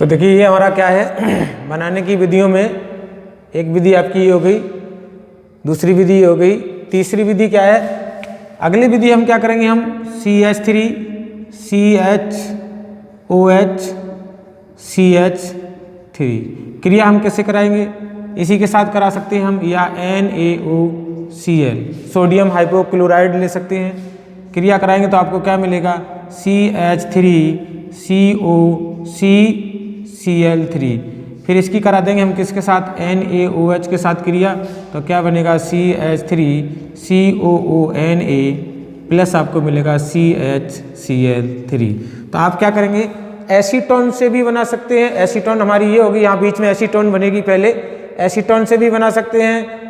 तो देखिए ये हमारा क्या है बनाने की विधियों में एक विधि आपकी ये हो गई, दूसरी विधि ये हो गई, तीसरी विधि क्या है, अगली विधि हम क्या करेंगे, हम CH3 CHOH CH3 क्रिया हम कैसे कराएंगे, इसी के साथ करा सकते हैं हम, या NaOCl सोडियम हाइपोक्लोराइड ले सकते हैं। क्रिया कराएंगे तो आपको क्या मिलेगा, CH3COCCl3। फिर इसकी करा देंगे हम किसके साथ, NaOH के साथ क्रिया, तो क्या बनेगा CH3COONA प्लस आपको मिलेगा CHCl3। तो आप क्या करेंगे, एसीटोन से भी बना सकते हैं, एसीटोन हमारी ये होगी, यहाँ बीच में एसीटोन बनेगी पहले, एसीटोन से भी बना सकते हैं,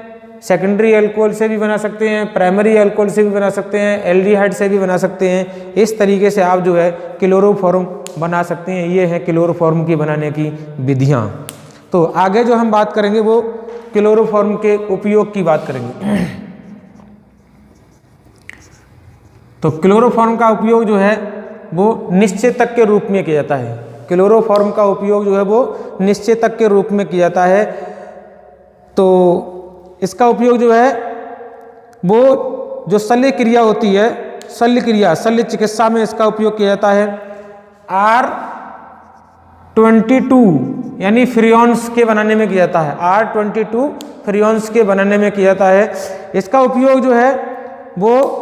सेकेंडरी अल्कोहल से भी बना सकते हैं, प्राइमरी अल्कोहल से भी बना सकते हैं, एल्डिहाइड से भी बना सकते हैं। इस तरीके से आप जो है क्लोरोफॉर्म बना सकते हैं। ये है क्लोरोफॉर्म की बनाने की विधियाँ। तो आगे जो हम बात करेंगे वो क्लोरोफॉर्म के उपयोग की बात करेंगे। तो क्लोरोफॉर्म का उपयोग जो है वो निश्चेतक के रूप में किया जाता है। क्लोरोफॉर्म का उपयोग जो है वो निश्चेतक के रूप में किया जाता है। तो इसका उपयोग जो है वो जो शल्य क्रिया होती है, शल्य क्रिया, शल्य चिकित्सा में इसका उपयोग किया जाता है। R22 यानी फ्रियोन्स के बनाने में किया जाता है, R22 फ्रियोन्स के बनाने में किया जाता है। इसका उपयोग जो है वो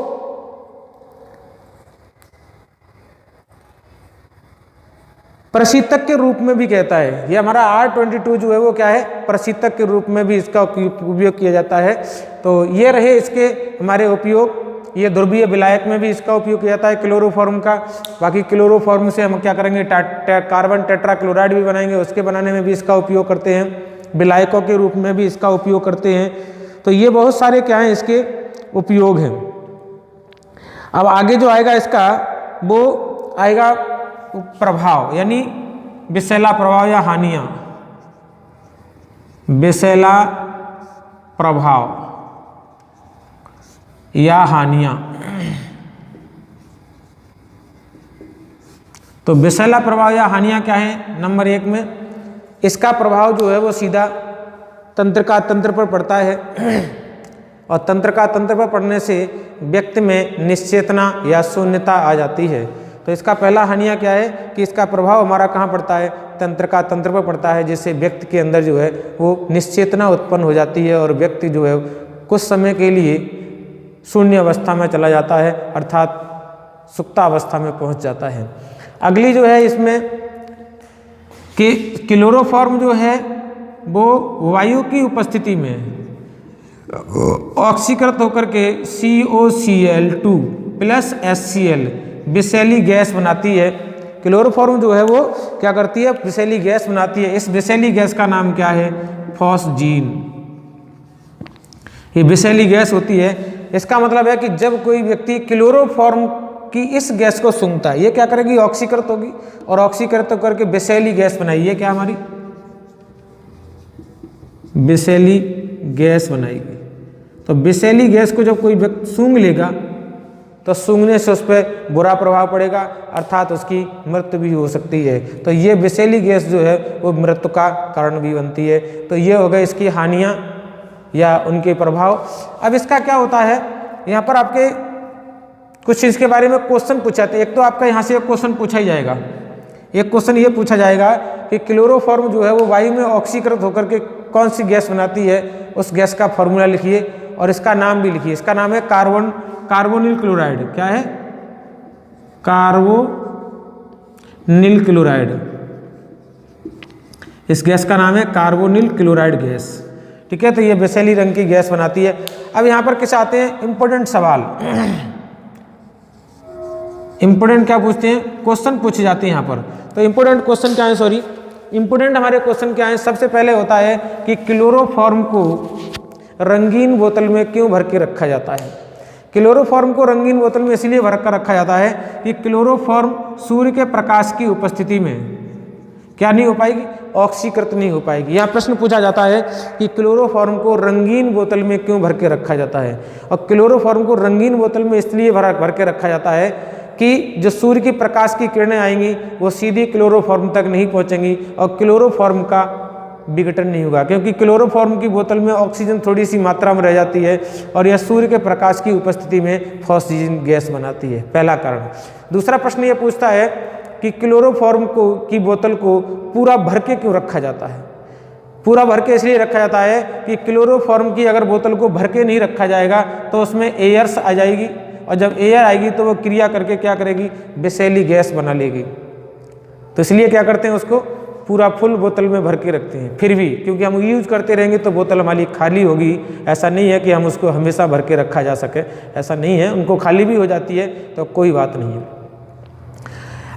प्रशीतक के रूप में भी कहता है। ये हमारा R22 जो है वो क्या है, प्रशीतक के रूप में भी इसका उपयोग किया जाता है। तो ये रहे इसके हमारे उपयोग। ये ध्रुवीय विलायक में भी इसका उपयोग किया जाता है क्लोरोफॉर्म का। बाकी क्लोरोफॉर्म से हम क्या करेंगे, कार्बन टेट्राक्लोराइड भी बनाएंगे, उसके बनाने में भी इसका उपयोग करते हैं। विलायकों के रूप में भी इसका उपयोग करते हैं। तो ये बहुत सारे क्या हैं इसके उपयोग हैं। अब आगे जो आएगा इसका वो आएगा प्रभाव, यानी विषैला प्रभाव या हानियां, विषैला प्रभाव या हानियां। तो विषैला प्रभाव या हानियां क्या है, नंबर 1 में इसका प्रभाव जो है वो सीधा तंत्रिका तंत्र पर पड़ता है, और तंत्रिका तंत्र पर पड़ने से व्यक्ति में निश्चेतना या शून्यता आ जाती है। तो इसका पहला हानिया क्या है कि इसका प्रभाव हमारा कहाँ पड़ता है, तंत्रिका तंत्र पर पड़ता है, जिससे व्यक्ति के अंदर जो है वो निश्चेतना उत्पन्न हो जाती है और व्यक्ति जो है कुछ समय के लिए शून्य अवस्था में चला जाता है, अर्थात सुप्तावस्था में पहुंच जाता है। अगली जो है इसमें कि क्लोरोफॉर्म जो है वो वायु की उपस्थिति में ऑक्सीकृत होकर के COCl2 प्लस HCl विषैली गैस बनाती है। क्लोरोफॉर्म जो है वो क्या करती है, विषैली गैस बनाती है। इस विषैली गैस का नाम क्या है, फॉस्जीन। ये विषैली गैस होती है। इसका मतलब है कि जब कोई व्यक्ति क्लोरोफॉर्म की इस गैस को सूंघता है, ये क्या करेगी, ऑक्सीकृत होगी, और ऑक्सीकृत होकर के विषैली गैस बनाई, ये क्या हमारी विषैली गैस बनाएगी। तो विषैली गैस को जब कोई व्यक्ति सूंघ लेगा तो सूंघने से उस पर बुरा प्रभाव पड़ेगा, अर्थात उसकी मृत्यु भी हो सकती है। तो ये विषैली गैस जो है वो मृत्यु का कारण भी बनती है। तो ये हो गए इसकी हानियाँ या उनके प्रभाव। अब इसका क्या होता है, यहाँ पर आपके कुछ इसके बारे में क्वेश्चन पूछा जाते हैं। एक तो आपका यहाँ से एक क्वेश्चन पूछा ही जाएगा, एक क्वेश्चन ये पूछा जाएगा कि क्लोरोफॉर्म जो है वो वायु में ऑक्सीकृत होकर के कौन सी गैस बनाती है, उस गैस का फॉर्मूला लिखिए और इसका नाम भी लिखिए। इसका नाम है कार्बोनिल क्लोराइड। क्या है, कार्बोनिल क्लोराइड। इस गैस का नाम है कार्बोनिल क्लोराइड गैस। ठीक है, तो ये विषैली रंग की गैस बनाती है। अब यहाँ पर किस आते हैं इंपॉर्टेंट सवाल, इंपॉर्टेंट क्या पूछते हैं, क्वेश्चन पूछे जाते हैं यहाँ पर। तो इंपॉर्टेंट क्वेश्चन क्या है, सॉरी इंपॉर्टेंट हमारे क्वेश्चन क्या है। सबसे पहले होता है कि क्लोरोफॉर्म को रंगीन बोतल में क्यों भर के रखा जाता है। क्लोरोफॉर्म को रंगीन बोतल में इसलिए भर कर रखा जाता है कि क्लोरोफॉर्म सूर्य के प्रकाश की उपस्थिति में क्या नहीं हो पाएगी, ऑक्सीकृत नहीं हो पाएगी। यहाँ प्रश्न पूछा जाता है कि क्लोरोफॉर्म को रंगीन बोतल में क्यों भर के रखा जाता है। और क्लोरोफॉर्म को रंगीन बोतल में इसलिए भर के रखा जाता है कि जो सूर्य की प्रकाश की किरणें आएंगी वो सीधी क्लोरोफॉर्म तक नहीं पहुंचेंगी और क्लोरोफॉर्म का विघटन नहीं होगा, क्योंकि क्लोरोफॉर्म की बोतल में ऑक्सीजन थोड़ी सी मात्रा में रह जाती है और यह सूर्य के प्रकाश की उपस्थिति में फॉस्फोजिन गैस बनाती है, पहला कारण। दूसरा प्रश्न ये पूछता है कि क्लोरोफॉर्म की बोतल को पूरा भर के क्यों रखा जाता है। पूरा भर के इसलिए रखा जाता है कि क्लोरोफॉर्म की अगर बोतल को भर के नहीं रखा जाएगा तो उसमें एयर्स आ जाएगी और जब एयर आएगी तो वो क्रिया करके क्या करेगी, विषैली गैस बना लेगी। तो इसलिए क्या करते हैं, उसको पूरा फुल बोतल में भर के रखते हैं। फिर भी क्योंकि हम यूज करते रहेंगे तो बोतल हमारी खाली होगी, ऐसा नहीं है कि हम उसको हमेशा भर के रखा जा सके, ऐसा नहीं है, उनको खाली भी हो जाती है तो कोई बात नहीं है।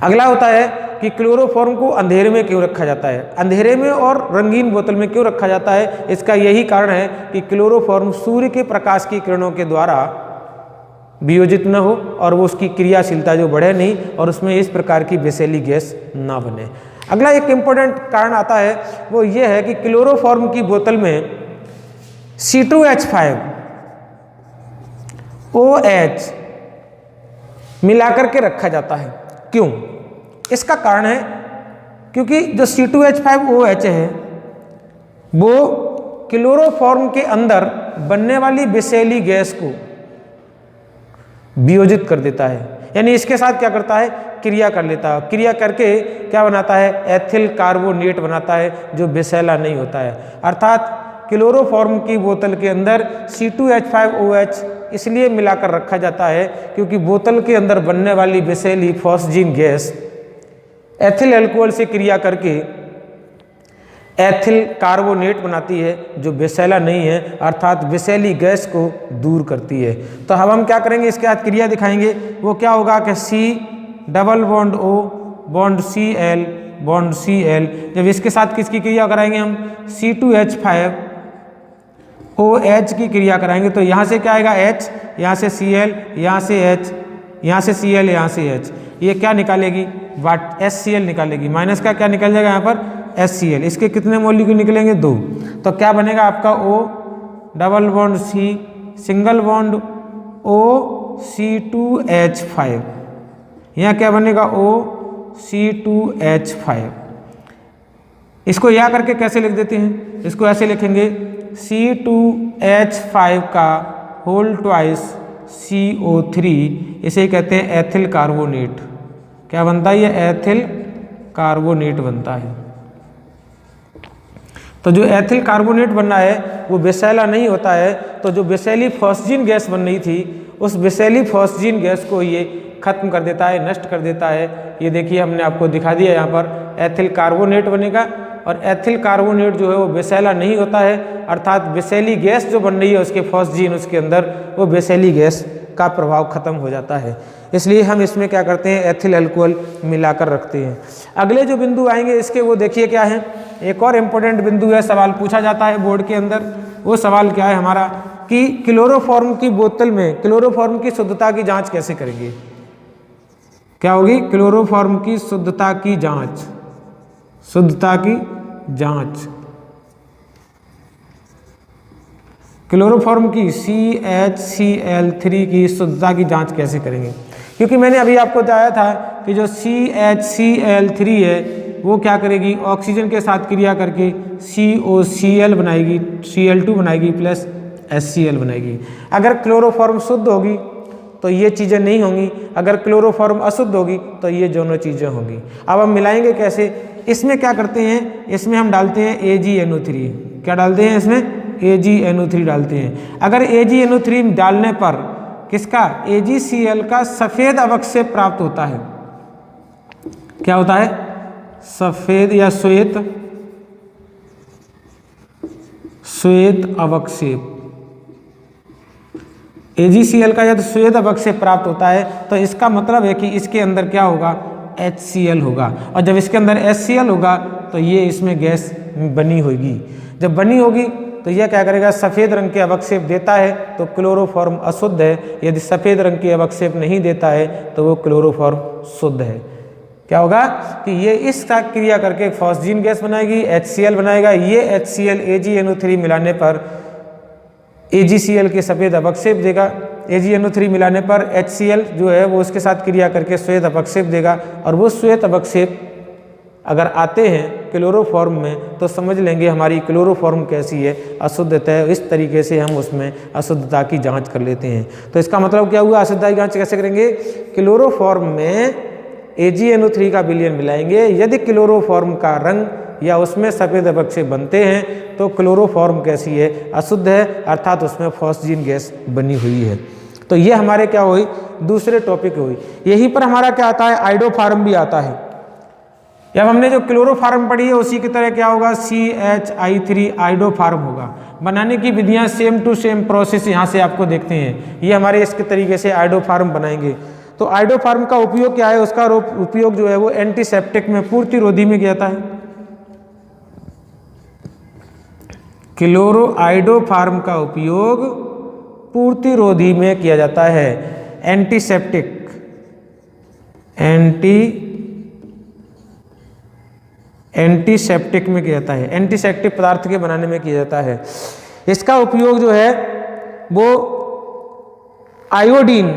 अगला होता है कि क्लोरोफॉर्म को अंधेरे में क्यों रखा जाता है। अंधेरे में और रंगीन बोतल में क्यों रखा जाता है, इसका यही कारण है कि क्लोरोफॉर्म सूर्य के प्रकाश की किरणों के द्वारा वियोजित न हो और वो उसकी क्रियाशीलता जो बढ़े नहीं और उसमें इस प्रकार की विषैली गैस ना बने। अगला एक इम्पोर्टेंट कारण आता है वो ये है कि क्लोरोफॉर्म की बोतल में C2H5 OH मिलाकर के रखा जाता है। क्यों? इसका कारण है क्योंकि जो C2H5 OH है वो क्लोरोफॉर्म के अंदर बनने वाली विषैली गैस को वियोजित कर देता है, यानी इसके साथ क्या करता है, क्रिया कर लेता है। क्रिया करके क्या बनाता है, एथिल कार्बोनेट बनाता है जो विषैला नहीं होता है। अर्थात क्लोरोफॉर्म की बोतल के अंदर C2H5 OH इसलिए मिलाकर रखा जाता है क्योंकि बोतल के अंदर बनने वाली विषैली फॉस्फोजिन गैस एथिल अल्कोहल से क्रिया करके एथिल कार्बोनेट बनाती है जो विषैला नहीं है, अर्थात विषैली गैस को दूर करती है। तो अब हम क्या करेंगे, इसके साथ क्रिया दिखाएंगे। वो क्या होगा कि C double bond O bond Cl bond Cl, जब इसके साथ किसकी क्रिया कराएंगे हम, C2H5 OH की क्रिया कराएंगे तो यहाँ से क्या आएगा H, यहाँ से Cl, यहाँ से H, यहाँ से Cl, यहाँ से H, ये क्या निकालेगी, वाट HCl निकालेगी। माइनस का क्या निकल जाएगा यहाँ पर HCl। इसके कितने मॉलिक्यूल निकलेंगे, 2। तो क्या बनेगा आपका O double bond C single bond O C2H5, यहाँ क्या बनेगा O C2H5। इसको यह करके कैसे लिख देते हैं, इसको ऐसे लिखेंगे C2H5 का होल ट्वाइस CO3, इसे कहते हैं एथिल कार्बोनेट। क्या बनता है, ये एथिल कार्बोनेट बनता है। तो जो एथिल कार्बोनेट बनना है वो विषैला नहीं होता है, तो जो विषैली फॉस्फोजिन गैस बन रही थी उस विषैली फॉस्फोजिन गैस को ये खत्म कर देता है, नष्ट कर देता है। ये देखिए हमने आपको दिखा दिया, यहाँ पर एथिल कार्बोनेट बनेगा और एथिल कार्बोनेट जो है वो विषैला नहीं होता है, अर्थात विषैली गैस जो बन रही है उसके फॉस्फोजिन उसके अंदर, वो विषैली गैस का प्रभाव खत्म हो जाता है। इसलिए हम इसमें क्या करते हैं, एथिल अल्कोहल मिलाकर रखते हैं। अगले जो बिंदु आएंगे इसके वो देखिए क्या है, एक और इम्पोर्टेंट बिंदु है, सवाल पूछा जाता है बोर्ड के अंदर। वो सवाल क्या है हमारा कि क्लोरोफॉर्म की बोतल में क्लोरोफॉर्म की शुद्धता की जांच कैसे करेंगे। क्या होगी, क्लोरोफॉर्म की शुद्धता की जांच, शुद्धता की जांच, क्लोरोफॉर्म की CHCl3 की शुद्धता की जांच कैसे करेंगे। क्योंकि मैंने अभी आपको बताया था कि जो CHCl3 है वो क्या करेगी, ऑक्सीजन के साथ क्रिया करके COCl बनाएगी, Cl2 बनाएगी प्लस HCl बनाएगी। अगर क्लोरोफॉर्म शुद्ध होगी तो ये चीज़ें नहीं होंगी, अगर क्लोरोफॉर्म अशुद्ध होगी तो ये दोनों चीज़ें होंगी। अब हम मिलाएंगे कैसे, इसमें क्या करते हैं, इसमें हम डालते हैं AgNO3। क्या डालते हैं इसमें, AgNO3 डालते हैं। अगर AgNO3 डालने पर किसका, AgCl का सफ़ेद अवक्षेप प्राप्त होता है। क्या होता है, सफ़ेद या श्वेत अवक्षेप। AgCl का जब श्वेत अवक्षेप प्राप्त होता है तो इसका मतलब है कि इसके अंदर क्या होगा, HCl होगा, और जब इसके अंदर HCl होगा तो ये इसमें गैस बनी होगी। जब बनी होगी तो यह क्या करेगा, सफ़ेद रंग के अवक्षेप देता है तो क्लोरोफॉर्म अशुद्ध है, यदि सफ़ेद रंग के अवक्षेप नहीं देता है तो वो क्लोरोफॉर्म शुद्ध है। क्या होगा कि ये इस क्रिया करके फॉस्फोजिन गैस बनाएगी, HCl बनाएगा, ये HCl AgNO3 मिलाने पर AgCl के सफ़ेद अवक्षेप देगा, AgNO3 मिलाने पर HCl जो है वो उसके साथ क्रिया करके श्वेत अपक्षेप देगा, और वो श्वेत अपक्षेप अगर आते हैं क्लोरोफॉर्म में तो समझ लेंगे हमारी क्लोरोफॉर्म कैसी है, अशुद्धता है। इस तरीके से हम उसमें अशुद्धता की जांच कर लेते हैं। तो इसका मतलब क्या हुआ, अशुद्धता की जांच कैसे करेंगे, क्लोरोफॉर्म में AgNO3 का विलयन मिलाएंगे। यदि क्लोरोफॉर्म का रंग या उसमें सफ़ेद अपक्षेप बनते हैं तो क्लोरोफॉर्म कैसी है, अशुद्ध है, अर्थात उसमें फॉस्जीन गैस बनी हुई है। तो ये हमारे क्या हुई, दूसरे टॉपिक हुई। यहीं पर हमारा क्या आता है, आइडोफार्म भी आता है। जब हमने जो क्लोरोफार्म पढ़ी है उसी की तरह क्या होगा, CHI3 आइडोफार्म होगा। बनाने की विधियां सेम टू सेम प्रोसेस यहाँ से आपको देखते हैं। ये हमारे इसके तरीके से आइडोफार्म बनाएंगे। तो आइडोफार्म का उपयोग क्या है, उसका उपयोग जो है वो एंटीसेप्टिक में, पूर्तिरोधी में किया जाता है। आइडोफार्म का उपयोग पूर्तिरोधी में किया जाता है। एंटीसेप्टिक एंटीसेप्टिक में किया जाता है, एंटीसेप्टिक पदार्थ के बनाने में किया जाता है। इसका उपयोग जो है वो आयोडीन,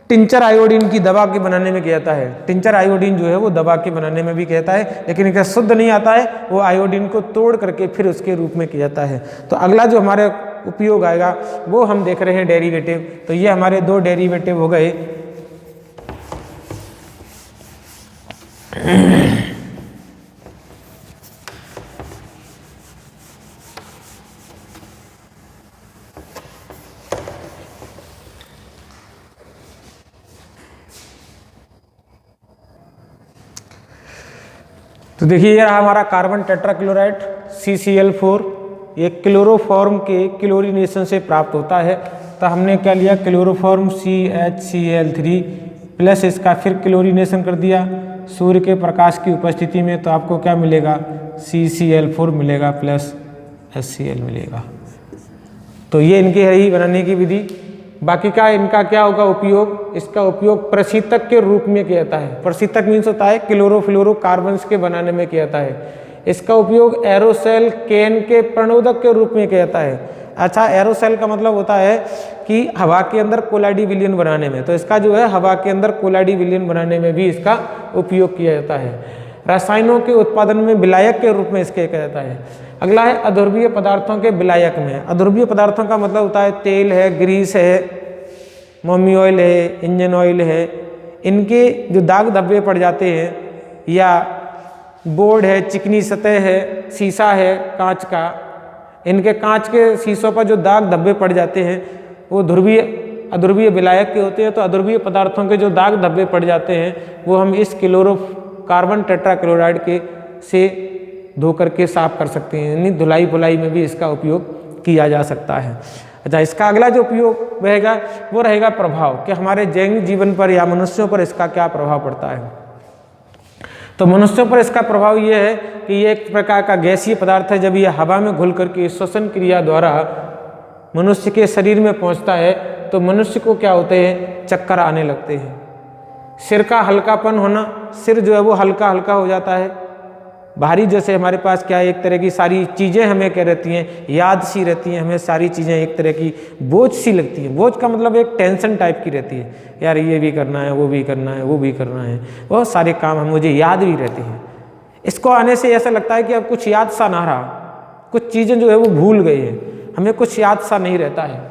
टिंचर आयोडीन की दवा के बनाने में किया जाता है। टिंचर आयोडीन जो है वो दवा के बनाने में भी किया जाता है, लेकिन इसका शुद्ध नहीं आता है, वो आयोडीन को तोड़ करके फिर उसके रूप में किया जाता है। तो अगला जो हमारे उपयोग आएगा वो हम देख रहे हैं डेरिवेटिव। तो ये हमारे दो डेरिवेटिव हो गए। तो देखिए ये रहा हमारा कार्बन टेट्राक्लोराइड CCl4, ये क्लोरोफॉर्म के क्लोरीनेशन से प्राप्त होता है। तो हमने क्या लिया, क्लोरोफॉर्म CHCl3 प्लस इसका फिर क्लोरीनेशन कर दिया सूर्य के प्रकाश की उपस्थिति में, तो आपको क्या मिलेगा, CCl4 मिलेगा प्लस HCl मिलेगा। तो ये इनकी है ही बनाने की विधि। बाकी का इनका क्या होगा उपयोग, इसका उपयोग प्रशीतक के रूप में किया जाता है। प्रशीतक मीन्स होता है क्लोरोफ्लोरोकार्बन्स के बनाने में किया जाता है। इसका उपयोग एरोसेल केन के प्रणोदक के रूप में किया जाता है। अच्छा, एरोसेल का मतलब होता है कि हवा के अंदर कोलाडी विलयन बनाने में, तो इसका जो है हवा के अंदर कोलाडी विलयन बनाने में भी इसका उपयोग किया जाता है। रसायनों के उत्पादन में विलायक के रूप में इसके किया जाता है। अगला है अध्रुवीय पदार्थों के विलायक में। अध्रुवीय पदार्थों का मतलब होता है तेल है, ग्रीस है, मोमी ऑयल है, इंजन ऑयल है। इनके जो दाग धब्बे पड़ जाते हैं, या बोर्ड है, चिकनी सतह है, शीशा है कांच का, इनके कांच के शीशों पर जो दाग धब्बे पड़ जाते हैं वो अध्रुवीय विलायक के होते हैं। तो अध्रुवीय पदार्थों के जो दाग धब्बे पड़ जाते हैं वो हम इस कार्बन टेट्राक्लोराइड के से धो करके साफ कर सकते हैं, यानी धुलाई बुलाई में भी इसका उपयोग किया जा सकता है। अच्छा, इसका अगला जो उपयोग रहेगा वो रहेगा प्रभाव, कि हमारे दैनिक जीवन पर या मनुष्यों पर इसका क्या प्रभाव पड़ता है। तो मनुष्यों पर इसका प्रभाव ये है कि ये एक प्रकार का गैसीय पदार्थ है। जब ये हवा में घुल करके श्वसन क्रिया द्वारा मनुष्य के शरीर में पहुंचता है तो मनुष्य को क्या होते हैं, चक्कर आने लगते हैं। सिर का हल्कापन होना, सिर जो है वो हल्का हल्का हो जाता है। भारी जैसे हमारे पास क्या है, एक तरह की सारी चीज़ें हमें क्या रहती हैं, याद सी रहती हैं, हमें सारी चीज़ें एक तरह की बोझ सी लगती हैं। बोझ का मतलब एक टेंशन टाइप की रहती है, यार ये भी करना है, वो भी करना है, वो भी करना है, बहुत सारे काम हम मुझे याद भी रहते हैं। इसको आने से ऐसा लगता है कि अब कुछ याद सा ना रहा, कुछ चीज़ें जो है वो भूल गई हैं, हमें कुछ याद सा नहीं रहता है।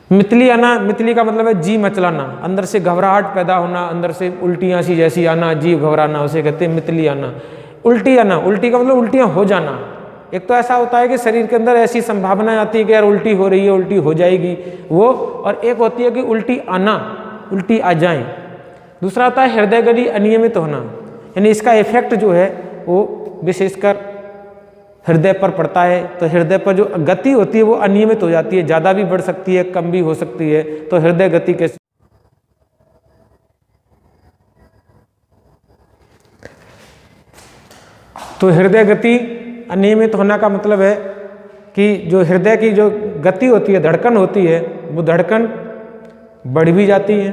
मितली आना, मितली का मतलब है जी मचलाना, अंदर से घबराहट पैदा होना, अंदर से उल्टियाँ सी जैसी आना, जीव घबराना, उसे कहते हैं मितली आना। उल्टी आना, उल्टी का मतलब उल्टियाँ हो जाना। एक तो ऐसा होता है कि शरीर के अंदर ऐसी संभावना आती है कि यार उल्टी हो रही है, उल्टी हो जाएगी वो, और एक होती है कि उल्टी आना, उल्टी आ जाए। दूसरा होता है हृदय गति अनियमित होना, यानी इसका इफेक्ट जो है वो विशेषकर हृदय पर पड़ता है। तो हृदय पर जो गति होती है वो अनियमित हो जाती है, ज़्यादा भी बढ़ सकती है, कम भी हो सकती है। तो हृदय गति कैसे, तो हृदय गति अनियमित होना का मतलब है कि जो हृदय की जो गति होती है, धड़कन होती है, वो धड़कन बढ़ भी जाती है,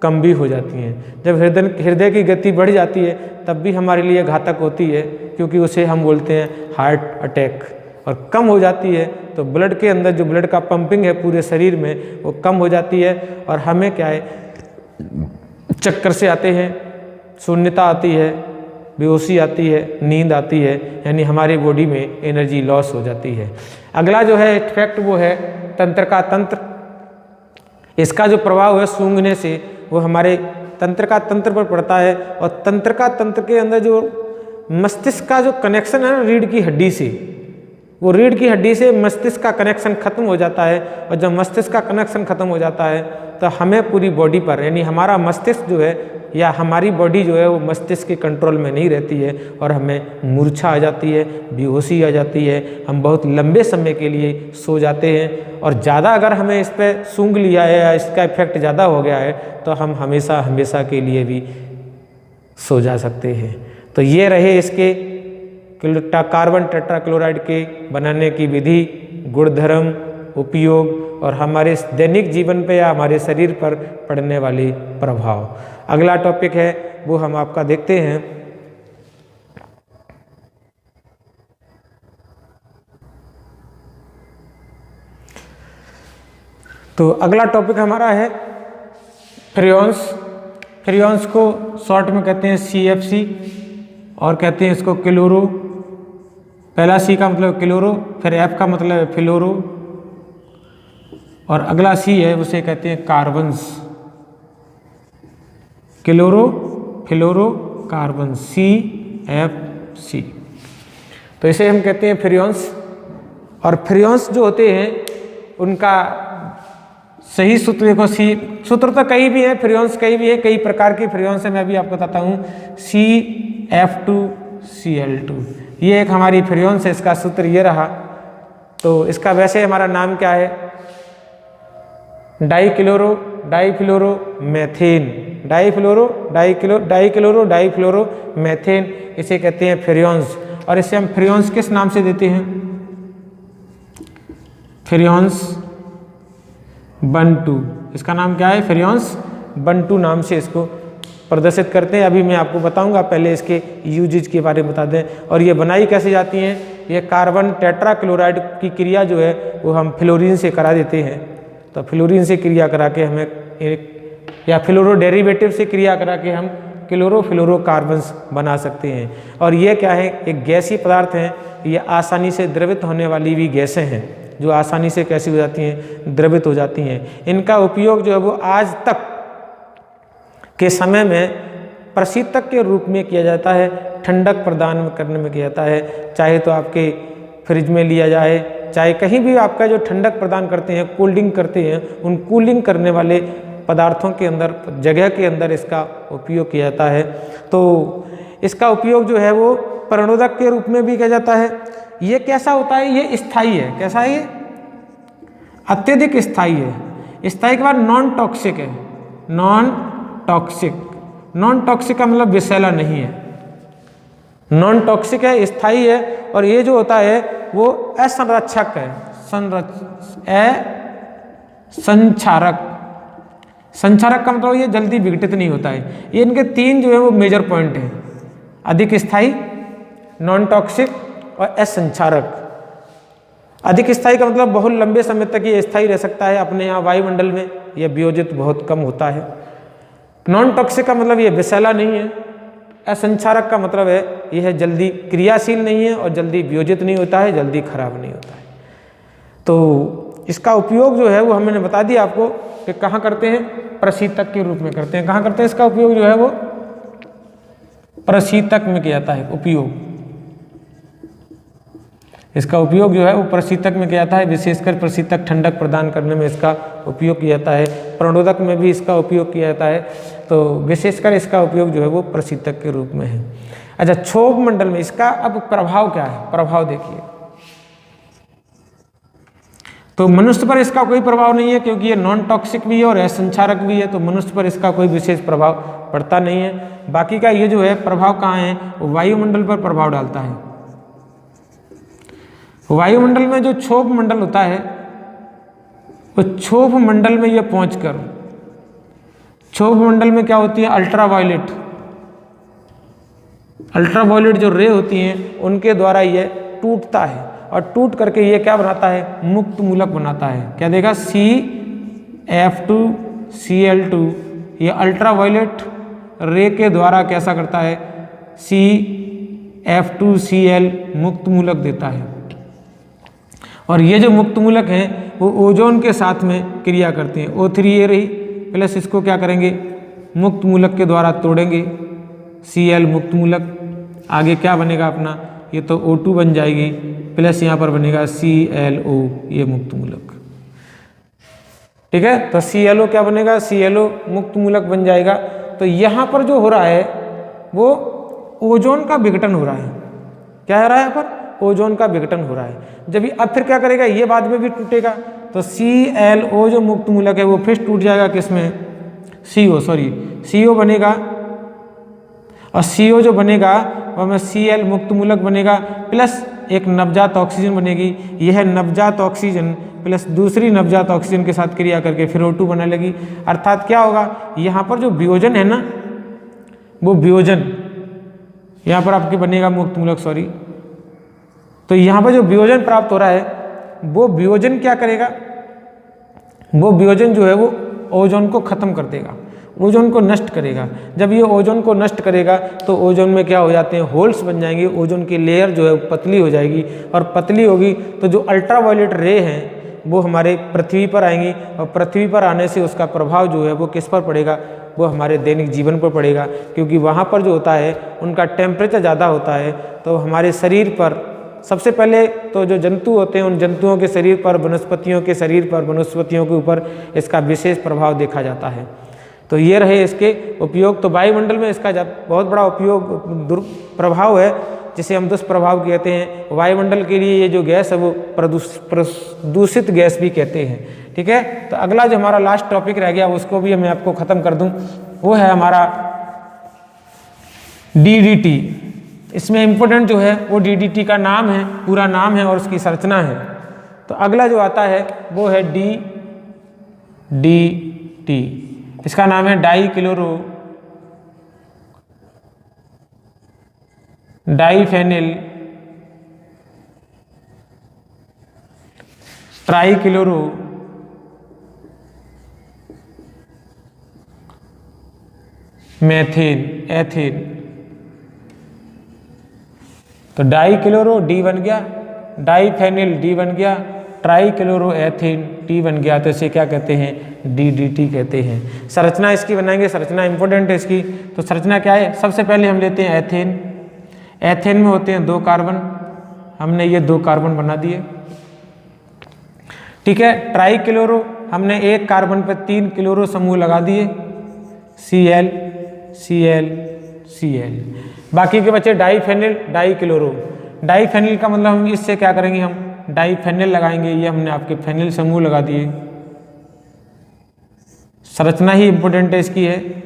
कम भी हो जाती हैं। जब हृदय की गति बढ़ जाती है तब भी हमारे लिए घातक होती है, क्योंकि उसे हम बोलते हैं हार्ट अटैक। और कम हो जाती है तो ब्लड के अंदर जो ब्लड का पंपिंग है पूरे शरीर में वो कम हो जाती है और हमें क्या है, चक्कर से आते हैं, शून्यता आती है, बेहोशी आती है, नींद आती है, यानी हमारी बॉडी में एनर्जी लॉस हो जाती है। अगला जो है इफेक्ट वो है तंत्र का तंत्र। इसका जो प्रभाव है सूंघने से वो हमारे तंत्र का तंत्र पर पड़ता है और तंत्र का तंत्र के अंदर जो मस्तिष्क का जो कनेक्शन है ना रीढ़ की हड्डी से, वो रीढ़ की हड्डी से मस्तिष्क का कनेक्शन खत्म हो जाता है और जब मस्तिष्क का कनेक्शन खत्म हो जाता है तो हमें पूरी बॉडी पर, यानी हमारा मस्तिष्क जो है या हमारी बॉडी जो है वो मस्तिष्क के कंट्रोल में नहीं रहती है और हमें मूर्छा आ जाती है, बेहोशी आ जाती है, हम बहुत लंबे समय के लिए सो जाते हैं और ज़्यादा अगर हमें इस पर सूंघ लिया है या इसका इफेक्ट ज़्यादा हो गया है तो हम हमेशा हमेशा के लिए भी सो जा सकते हैं। तो ये रहे इसके कार्बन टेट्राक्लोराइड के बनाने की विधि, गुणधर्म, उपयोग और हमारे दैनिक जीवन पे या हमारे शरीर पर पड़ने वाले प्रभाव। अगला टॉपिक है वो हम आपका देखते हैं। तो अगला टॉपिक हमारा है फ्रियोन्स। फ्रियोन्स को शॉर्ट में कहते हैं CFC और कहते हैं इसको क्लोरो। पहला C का मतलब क्लोरो, फिर F का मतलब है फ्लोरो और अगला C है उसे कहते हैं कार्बन्स। क्लोरो, फ्लोरो, कार्बन, CFC। तो इसे हम कहते हैं फ्रियोन्स। और फ्रियोन्स जो होते हैं उनका सही सूत्र देखो, सूत्र तो कई भी है, फ्रियोन्स कई भी है, कई प्रकार की फ्रियोन्स है, मैं भी आपको बताता हूँ। CF2Cl2 ये एक हमारी फ्रियोन्स है, इसका सूत्र ये रहा। तो इसका वैसे हमारा नाम क्या है, dichloro difluoro methane, dichloro difluoro methane, इसे कहते हैं फ्रियोन्स। और इसे हम फ्रियोन्स किस नाम से देते हैं, फ्रियोन्स बंटू। इसका नाम क्या है, फ्रियोन्स बंटू नाम से इसको प्रदर्शित करते हैं। अभी मैं आपको बताऊंगा, पहले इसके यूजेज के बारे में बता दें। और ये बनाई कैसे जाती हैं, ये कार्बन टेट्राक्लोराइड की क्रिया जो है वो हम फ्लोरीन से करा देते हैं। तो फ्लोरीन से क्रिया करा के हमें या फ्लोरो डेरिवेटिव से क्रिया करा के हम क्लोरोफ्लोरोकार्बन्स बना सकते हैं। और ये क्या है, एक गैसीय पदार्थ हैं, ये आसानी से द्रवित होने वाली भी गैसें हैं जो आसानी से कैसी हो जाती हैं, द्रवित हो जाती हैं। इनका उपयोग जो है वो आज तक के समय में प्रशीतक के रूप में किया जाता है, ठंडक प्रदान करने में किया जाता है। चाहे तो आपके फ्रिज में लिया जाए, चाहे कहीं भी आपका जो ठंडक प्रदान करते हैं, कूलिंग करते हैं, उन कूलिंग करने वाले पदार्थों के अंदर, जगह के अंदर इसका उपयोग किया जाता है। तो इसका उपयोग जो है वो प्रणोदक के रूप में भी किया जाता है। ये कैसा होता है, ये स्थायी है। कैसा है ये, अत्यधिक स्थायी है। स्थायी के बाद नॉन टॉक्सिक है, नॉन टॉक्सिक। नॉन टॉक्सिक का मतलब विषैला नहीं है, नॉन टॉक्सिक है, स्थायी है। और ये जो होता है वो असंरक्षक है, संक्षारक। संक्षारक का मतलब ये जल्दी विघटित नहीं होता है। ये इनके तीन जो है वो मेजर पॉइंट हैं, अधिक स्थायी, नॉन टॉक्सिक और असंक्षारक। अधिक स्थायी का मतलब बहुत लंबे समय तक ये स्थायी रह सकता है अपने यहाँ वायुमंडल में, यह वियोजित बहुत कम होता है। नॉन टॉक्सिक का मतलब ये विषैला नहीं है। असंक्षारक का मतलब है यह जल्दी क्रियाशील नहीं है और जल्दी वियोजित नहीं होता है, जल्दी खराब नहीं होता है। तो इसका उपयोग जो है वो हमने बता दिया आपको कि कहाँ करते हैं, प्रशीतक के रूप में करते हैं। कहाँ करते हैं इसका उपयोग जो है वो प्रशीतक में किया जाता है उपयोग। इसका उपयोग जो है वो प्रशीतक में किया जाता है, विशेषकर प्रशीतक ठंडक प्रदान करने में इसका उपयोग किया जाता है। प्रणोदक में भी इसका उपयोग किया जाता है, तो विशेषकर इसका उपयोग जो है वो प्रशीतक के रूप में है। अच्छा, क्षोभ मंडल में इसका अब प्रभाव क्या है, प्रभाव देखिए। तो मनुष्य पर इसका कोई प्रभाव नहीं है क्योंकि ये नॉन टॉक्सिक भी है और असंक्षारक भी है, तो मनुष्य पर इसका कोई विशेष प्रभाव पड़ता नहीं है। बाकी का ये जो है प्रभाव कहाँ है, वो वायुमंडल पर प्रभाव डालता है। वायुमंडल में जो क्षोभ मंडल होता है, वो क्षोभ मंडल में ये पहुंचकर, क्षोभ मंडल में क्या होती है, अल्ट्रावायलेट, अल्ट्रावायलेट जो रे होती हैं उनके द्वारा ये टूटता है और टूट करके ये क्या बनाता है, मुक्त मूलक बनाता है। क्या देगा, CF2Cl2, ये अल्ट्रावायलेट रे के द्वारा कैसा करता है, CF2Cl मुक्त मूलक देता है। और ये जो मुक्त मूलक हैं वो ओजोन के साथ में क्रिया करते हैं। O3 ये रही, प्लस इसको क्या करेंगे, मुक्त मूलक के द्वारा तोड़ेंगे, Cl मुक्त मूलक, आगे क्या बनेगा अपना, ये तो O2 बन जाएगी, प्लस यहाँ पर बनेगा ClO, ये मुक्त मूलक। ठीक है, तो ClO क्या बनेगा, ClO मुक्त मूलक बन जाएगा। तो यहाँ पर जो हो रहा है वो ओजोन का विघटन हो रहा है। क्या हो रहा है यहाँ पर, ओजोन का विघटन हो रहा है। जब ये अब फिर क्या करेगा, ये बाद में भी टूटेगा, तो ClO जो मुक्त मूलक है वो फिर टूट जाएगा किसमें, CO बनेगा, और CO जो बनेगा वह में Cl मुक्त मूलक बनेगा, प्लस एक नवजात ऑक्सीजन बनेगी। यह नवजात ऑक्सीजन प्लस दूसरी नवजात ऑक्सीजन के साथ क्रिया करके फिर O2 बनने लगी। अर्थात क्या होगा, यहाँ पर जो वियोजन है ना, वो वियोजन यहाँ पर आपके बनेगा मुक्त मूलक, तो यहाँ पर जो वियोजन प्राप्त हो रहा है वो वियोजन क्या करेगा, वो वियोजन जो है वो ओजोन को खत्म कर देगा, ओजोन को नष्ट करेगा। जब ये ओजोन को नष्ट करेगा तो ओजोन में क्या हो जाते हैं, होल्स बन जाएंगे, ओजोन की लेयर जो है पतली हो जाएगी, और पतली होगी तो जो अल्ट्रावायलेट रे हैं वो हमारे पृथ्वी पर आएंगी, और पृथ्वी पर आने से उसका प्रभाव जो है वो किस पर पड़ेगा, वो हमारे दैनिक जीवन पर पड़ेगा। क्योंकि वहाँ पर जो होता है उनका टेम्परेचर ज़्यादा होता है, तो हमारे शरीर पर सबसे पहले तो जो जंतु होते हैं उन जंतुओं के शरीर पर, वनस्पतियों के शरीर पर, वनस्पतियों के ऊपर इसका विशेष प्रभाव देखा जाता है। तो ये रहे इसके उपयोग। तो वायुमंडल में इसका बहुत बड़ा उपयोग दुष्प्रभाव है, जिसे हम दुष्प्रभाव कहते हैं। वायुमंडल के लिए ये जो गैस है वो प्रदूषित गैस भी कहते हैं। ठीक है, तो अगला जो हमारा लास्ट टॉपिक रह गया उसको भी मैं आपको खत्म कर दूं, वो है हमारा DDT। इसमें इम्पोर्टेंट जो है वो DDT का नाम है, पूरा नाम है और उसकी संरचना है। तो अगला जो आता है वो है DDT। इसका नाम है डाइफेनिल ट्राइक्लोरो एथेन। तो डाइक्लोरो डी बन गया, डाइफेनिल डी बन गया, ट्राइक्लोरो एथेन टी बन गया, तो इसे क्या कहते हैं, DDT कहते हैं। संरचना इसकी बनाएंगे, संरचना इंपॉर्टेंट है इसकी। तो संरचना क्या है, सबसे पहले हम लेते हैं एथेन। एथेन में होते हैं 2 कार्बन, हमने ये 2 कार्बन बना दिए। ठीक है, ट्राइक्लोरो हमने 1 कार्बन पर 3 क्लोरो समूह लगा दिए, Cl Cl Cl। बाकी के बचे डाइफेनिल डाइक्लोरो। डाइफेनिल का मतलब हम इससे क्या करेंगे, हम डाइफेनिल लगाएंगे, ये हमने आपके फेनिल समूह लगा दिए। संरचना ही इंपॉर्टेंट है इसकी है।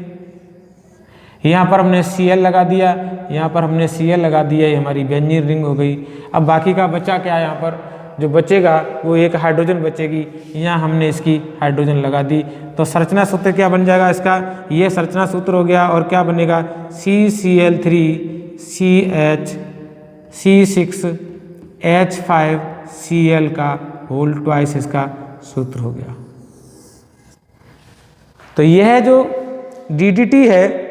यहाँ पर हमने Cl लगा दिया, यहाँ पर हमने Cl लगा दिया, ये हमारी बेंजीन रिंग हो गई। अब बाकी का बचा क्या है, यहाँ पर जो बचेगा वो एक हाइड्रोजन बचेगी, यहाँ हमने इसकी हाइड्रोजन लगा दी। तो संरचना सूत्र क्या बन जाएगा इसका, ये संरचना सूत्र हो गया। और क्या बनेगा, CCl3CH C6H5Cl का होल ट्वाइस इसका सूत्र हो गया। तो यह जो DDT है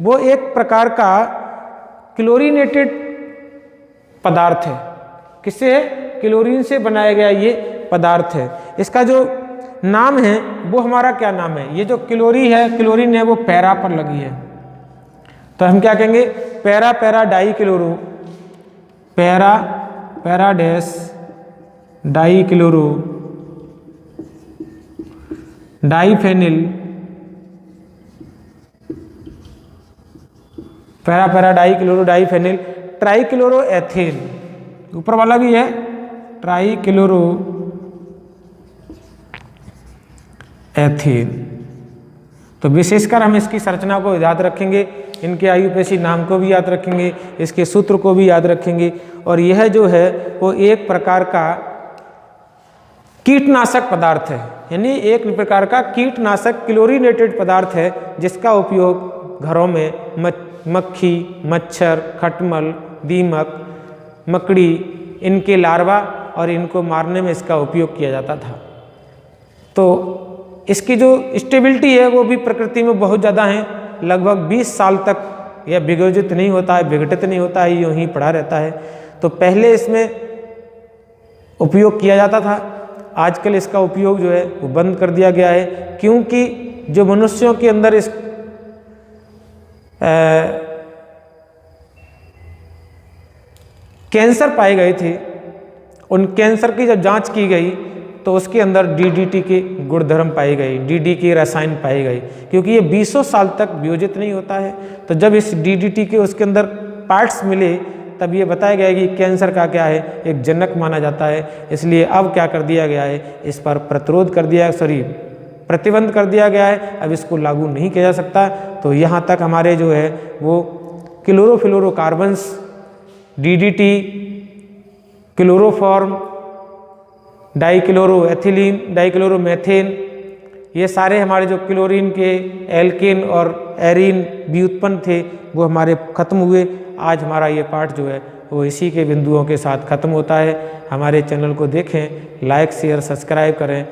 वो एक प्रकार का क्लोरीनेटेड पदार्थ है। किससे है, क्लोरीन से बनाया गया ये पदार्थ है। इसका जो नाम है वो हमारा क्या नाम है, ये जो क्लोरीन है वो पैरा पर लगी है, तो हम क्या कहेंगे, para dichloro, para dash dichloro diphenyl, para dichloro diphenyl trichloro ethane, ऊपर वाला भी है ट्राइक्लोरो एथेन। तो विशेषकर हम इसकी संरचना को याद रखेंगे, इनके आयुपेशी नाम को भी याद रखेंगे, इसके सूत्र को भी याद रखेंगे। और यह जो है वो एक प्रकार का कीटनाशक पदार्थ है, यानी एक प्रकार का कीटनाशक क्लोरीनेटेड पदार्थ है, जिसका उपयोग घरों में मक्खी, मच्छर, खटमल, दीमक, मकड़ी इनके लार्वा और इनको मारने में इसका उपयोग किया जाता था। तो इसकी जो स्टेबिलिटी है वो भी प्रकृति में बहुत ज़्यादा है, लगभग 20 साल तक यह विघटित नहीं होता है, विघटित नहीं होता है, यूँ ही पड़ा रहता है। तो पहले इसमें उपयोग किया जाता था, आजकल इसका उपयोग जो है वो बंद कर दिया गया है, क्योंकि जो मनुष्यों के अंदर इस कैंसर पाए गए थे, उन कैंसर की जब जांच की गई तो उसके अंदर डीडीटी के गुणधर्म पाए गए, डीडी के रसायन पाए गए, क्योंकि ये 20 साल तक वियोजित नहीं होता है। तो जब इस डीडीटी के उसके अंदर पार्ट्स मिले तब ये बताया गया कि कैंसर का क्या है, एक जनक माना जाता है। इसलिए अब क्या कर दिया गया है, इस पर प्रतिरोध कर दिया, प्रतिबंध कर दिया गया है, अब इसको लागू नहीं किया जा सकता। तो यहाँ तक हमारे जो है वो क्लोरोफ्लोरोकार्बन्स, डीडीटी, क्लोरोफॉर्म, डाइक्लोरोएथिलीन, डाइक्लोरोमेथेन, ये सारे हमारे जो क्लोरीन के एल्केन और एरीन भी उत्पन्न थे वो हमारे खत्म हुए। आज हमारा ये पाठ जो है वो इसी के बिंदुओं के साथ खत्म होता है। हमारे चैनल को देखें, लाइक शेयर सब्सक्राइब करें।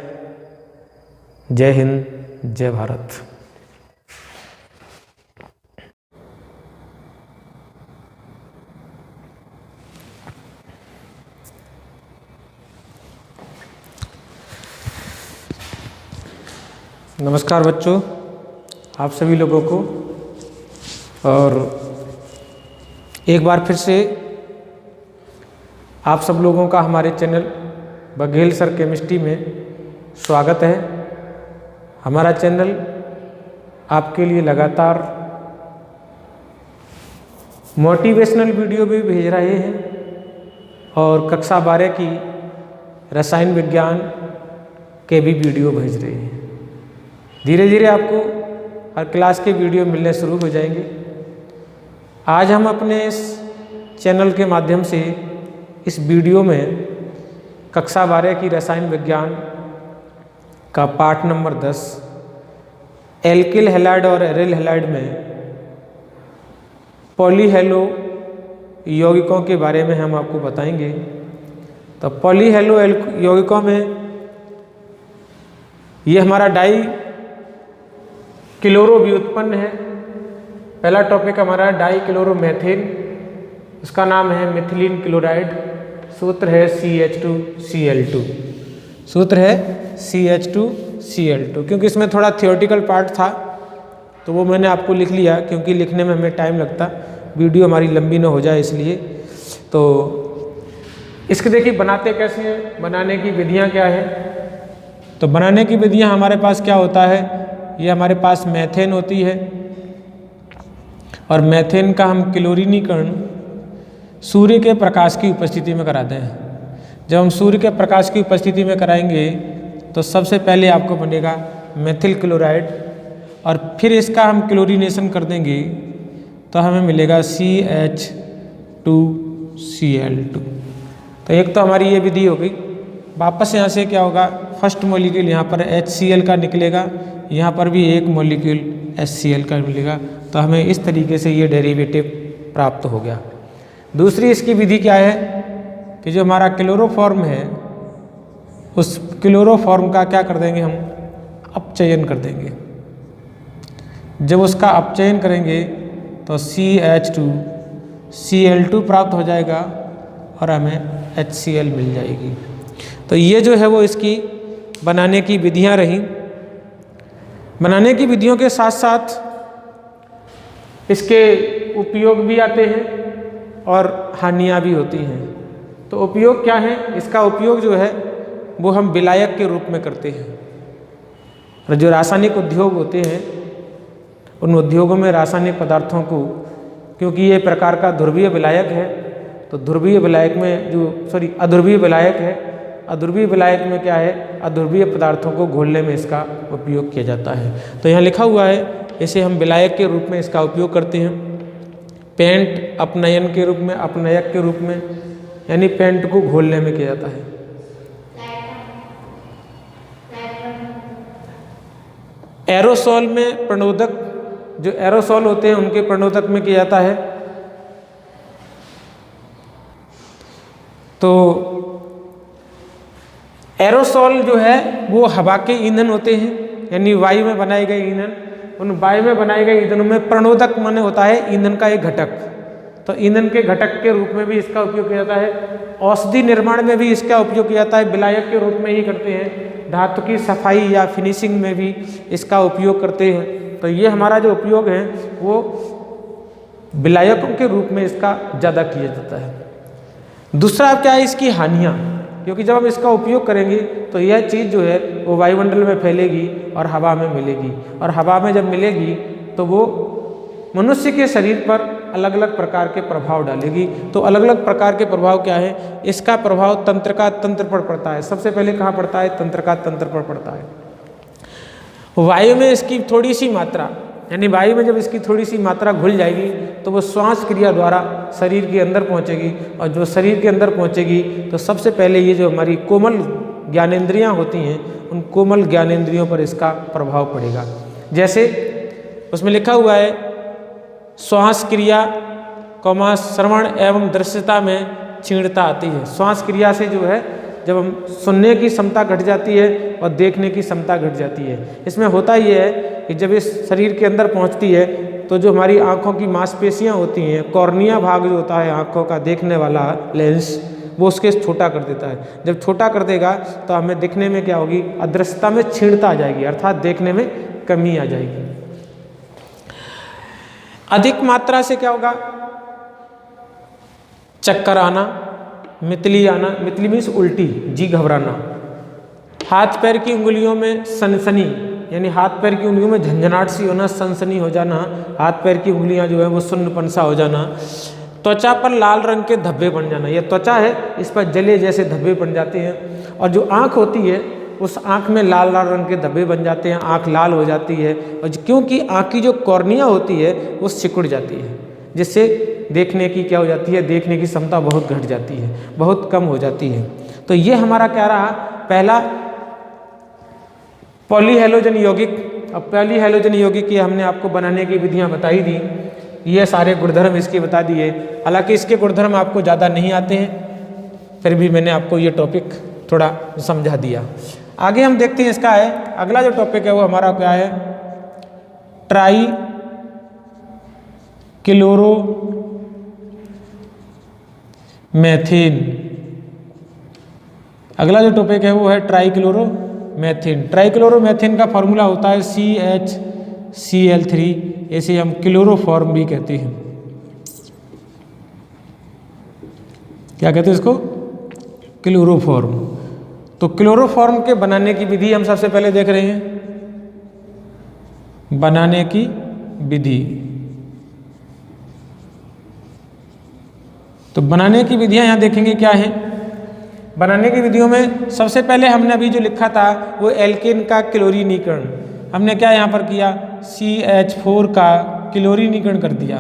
जय हिंद, जय भारत। नमस्कार बच्चों, आप सभी लोगों को और एक बार फिर से आप सब लोगों का हमारे चैनल बघेल सर केमिस्ट्री में स्वागत है। हमारा चैनल आपके लिए लगातार मोटिवेशनल वीडियो भी भेज रहे हैं और कक्षा 12 की रसायन विज्ञान के भी वीडियो भेज रहे हैं। धीरे धीरे आपको हर क्लास के वीडियो मिलने शुरू हो जाएंगे। आज हम अपने इस चैनल के माध्यम से इस वीडियो में कक्षा 12 की रसायन विज्ञान का पाठ नंबर 10 एल्किल हैलाइड और एरिल हैलाइड में पॉलीहेलो यौगिकों के बारे में हम आपको बताएंगे। तो पॉलीहेलो यौगिकों में ये हमारा डाई क्लोरो भी उत्पन्न है। पहला टॉपिक हमारा डाई क्लोरोमेथेन, उसका नाम है मिथिलीन क्लोराइड, सूत्र है CH2Cl2, सूत्र है CH2Cl2। क्योंकि इसमें थोड़ा थियोरेटिकल पार्ट था तो वो मैंने आपको लिख लिया, क्योंकि लिखने में हमें टाइम लगता, वीडियो हमारी लंबी ना हो जाए इसलिए। तो इसके देखिए बनाते कैसे हैं, बनाने की विधियाँ क्या है। तो बनाने की विधियाँ हमारे पास क्या होता है, ये हमारे पास मेथेन होती है और मेथेन का हम क्लोरीनीकरण सूर्य के प्रकाश की उपस्थिति में कराते हैं। जब हम सूर्य के प्रकाश की उपस्थिति में कराएंगे तो सबसे पहले आपको बनेगा मेथिल क्लोराइड और फिर इसका हम क्लोरीनेशन कर देंगे तो हमें मिलेगा CH2Cl2। तो एक तो हमारी ये विधि हो गई। वापस यहाँ से क्या होगा, फर्स्ट मॉलिक्यूल यहाँ पर HCl का निकलेगा, यहाँ पर भी एक मॉलिक्यूल HCl का मिलेगा। तो हमें इस तरीके से ये डेरिवेटिव प्राप्त हो गया। दूसरी इसकी विधि क्या है कि जो हमारा क्लोरोफॉर्म है उस क्लोरोफॉर्म का क्या कर देंगे, हम अपचयन कर देंगे। जब उसका अपचयन करेंगे तो CH2Cl2 प्राप्त हो जाएगा और हमें HCl मिल जाएगी। तो ये जो है वो इसकी बनाने की विधियाँ रहीं। बनाने की विधियों के साथ साथ इसके उपयोग भी आते हैं और हानियाँ भी होती हैं। तो उपयोग क्या है, इसका उपयोग जो है वो हम विलायक के रूप में करते हैं। और जो रासायनिक उद्योग होते हैं उन उद्योगों में रासायनिक पदार्थों को, क्योंकि ये प्रकार का ध्रुवीय विलायक है, तो ध्रुवीय विलायक में अध्रुवीय विलायक है, अध्रुवीय विलायक में क्या है, अध्रुवीय पदार्थों को घोलने में इसका उपयोग किया जाता है। तो यहाँ लिखा हुआ है, इसे हम विलायक के रूप में इसका उपयोग करते हैं। पेंट अपनयन के रूप में, अपनयक के रूप में, यानी पेंट को घोलने में किया जाता है। एरोसोल में प्रणोदक, जो एरोसोल होते हैं उनके प्रणोदक में किया जाता है। तो एरोसोल जो है वो हवा के ईंधन होते हैं, यानी वायु में बनाए गए ईंधन। उन वायु में बनाए गए ईंधनों में प्रणोदक माने होता है ईंधन का एक घटक, तो ईंधन के घटक के रूप में भी इसका उपयोग किया जाता है। औषधि निर्माण में भी इसका उपयोग किया जाता है, विलायक के रूप में ही करते हैं। धातु की सफाई या फिनिशिंग में भी इसका उपयोग करते हैं। तो ये हमारा जो उपयोग है वो विलायकों के रूप में इसका ज़्यादा किया जाता है। दूसरा क्या है, इसकी हानियाँ, क्योंकि जब हम इसका उपयोग करेंगे तो यह चीज़ जो है वो वायुमंडल में फैलेगी और हवा में मिलेगी, और हवा में जब मिलेगी तो वो मनुष्य के शरीर पर अलग अलग प्रकार के प्रभाव डालेगी। तो अलग अलग प्रकार के प्रभाव क्या है, इसका प्रभाव तंत्रिका तंत्र पर पड़ता है। सबसे पहले कहाँ पड़ता है, तंत्रिका तंत्र पर पड़ता है। वायु में इसकी थोड़ी सी मात्रा, यानी वायु में जब इसकी थोड़ी सी मात्रा घुल जाएगी तो वो श्वास क्रिया द्वारा शरीर के अंदर पहुंचेगी, और जो शरीर के अंदर पहुंचेगी तो सबसे पहले ये जो हमारी कोमल ज्ञानेंद्रियां होती हैं, उन कोमल ज्ञानेंद्रियों पर इसका प्रभाव पड़ेगा। जैसे उसमें लिखा हुआ है, श्वास क्रिया कौमा श्रवण एवं दृश्यता में क्षीणता आती है। श्वास क्रिया से जो है जब हम सुनने की क्षमता घट जाती है और देखने की क्षमता घट जाती है। इसमें होता ये है कि जब इस शरीर के अंदर पहुंचती है तो जो हमारी आँखों की मांसपेशियां होती हैं, कॉर्निया भाग जो होता है आँखों का देखने वाला लेंस, वो उसके छोटा कर देता है। जब छोटा कर देगा तो हमें दिखने में क्या होगी, अदृश्यता में क्षीणता आ जाएगी, अर्थात देखने में कमी आ जाएगी। अधिक मात्रा से क्या होगा, चक्कर आना, मितली आना, मितली मीन्स उल्टी, जी घबराना, हाथ पैर की उंगलियों में सनसनी, यानी हाथ पैर की उंगलियों में झंझनाहट सी होना, सनसनी हो जाना, हाथ पैर की उंगलियां जो है वो सुन्नपन सा हो जाना, त्वचा पर लाल रंग के धब्बे बन जाना, यह त्वचा है इस पर जले जैसे धब्बे बन जाते हैं। और जो आँख होती है उस आँख में लाल लाल रंग के धब्बे बन जाते हैं, आँख लाल हो जाती है, और क्योंकि आँख की जो कॉर्निया होती है वो सिकुड़ जाती है, जिससे देखने की क्या हो जाती है, देखने की क्षमता बहुत घट जाती है, बहुत कम हो जाती है। तो ये हमारा क्या रहा, पहला पॉलीहेलोजन यौगिक। अब पॉलीहेलोजन यौगिक की हमने आपको बनाने की विधियां बताई दी, ये सारे गुणधर्म इसके बता दिए। हालांकि इसके गुणधर्म आपको ज़्यादा नहीं आते हैं, फिर भी मैंने आपको ये टॉपिक थोड़ा समझा दिया। आगे हम देखते हैं इसका है, अगला जो टॉपिक है वो हमारा क्या है, ट्राई क्लोरो मैथेन। अगला जो टॉपिक है वो है ट्राइक्लोरोमेथेन। ट्राइक्लोरोमेथेन का फॉर्मूला होता है CHCl3, इसे हम क्लोरोफॉर्म भी कहते हैं। क्या कहते हैं इसको, क्लोरोफॉर्म। तो क्लोरोफॉर्म के बनाने की विधि हम सबसे पहले देख रहे हैं, बनाने की विधि। तो बनाने की विधियां यहां देखेंगे क्या है। बनाने की विधियों में सबसे पहले हमने अभी जो लिखा था वो एल्केन का क्लोरीनीकरण, हमने क्या यहाँ पर किया, CH4 का क्लोरीनीकरण कर दिया।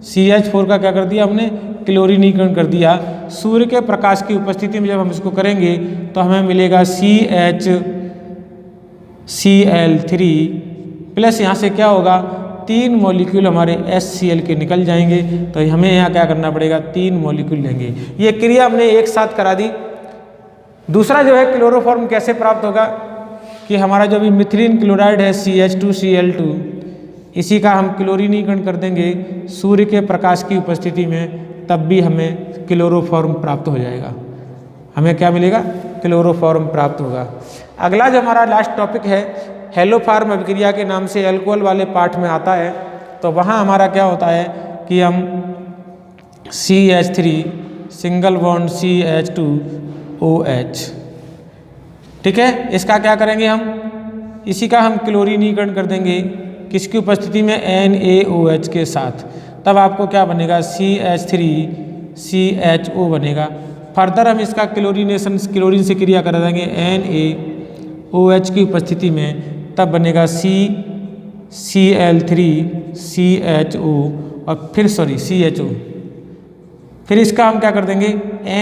CH4 का क्या कर दिया हमने, क्लोरीनीकरण कर दिया। सूर्य के प्रकाश की उपस्थिति में जब हम इसको करेंगे तो हमें मिलेगा CHCl3 प्लस यहाँ से क्या होगा, 3 मॉलिक्यूल हमारे HCl के निकल जाएंगे। तो हमें यहाँ क्या करना पड़ेगा, 3 मॉलिक्यूल लेंगे। ये क्रिया हमने एक साथ करा दी। दूसरा जो है क्लोरोफॉर्म कैसे प्राप्त होगा, कि हमारा जो भी मिथिलीन क्लोराइड है CH2Cl2, इसी का हम क्लोरीनीकरण कर देंगे सूर्य के प्रकाश की उपस्थिति में, तब भी हमें क्लोरोफॉर्म प्राप्त हो जाएगा। हमें क्या मिलेगा, क्लोरोफॉर्म प्राप्त होगा। अगला जो हमारा लास्ट टॉपिक है, हेलोफॉर्म अभिक्रिया के नाम से अल्कोहल वाले पाठ में आता है। तो वहाँ हमारा क्या होता है कि हम CH3 सिंगल बॉन्ड CH2OH, ठीक है, इसका क्या करेंगे हम, इसी का हम क्लोरीनीकरण कर देंगे किसकी उपस्थिति में, NaOH के साथ। तब आपको क्या बनेगा, CH3CHO बनेगा। फर्दर हम इसका क्लोरीनेशन, क्लोरीन से क्रिया कर देंगे NaOH की उपस्थिति में, तब बनेगा CCl3CHO और फिर CHO। फिर इसका हम क्या कर देंगे,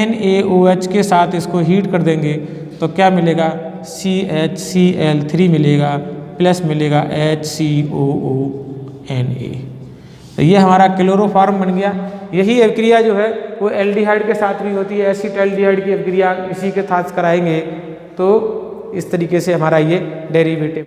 NaOH के साथ इसको हीट कर देंगे, तो क्या मिलेगा, CHCl3 मिलेगा, प्लस मिलेगा HCOONA। तो ये हमारा क्लोरोफॉर्म बन गया। यही अभिक्रिया जो है वो एल्डिहाइड के साथ भी होती है, एसिटाल्डिहाइड की अभिक्रिया इसी के साथ कराएंगे। तो इस तरीके से हमारा ये डेरिवेटिव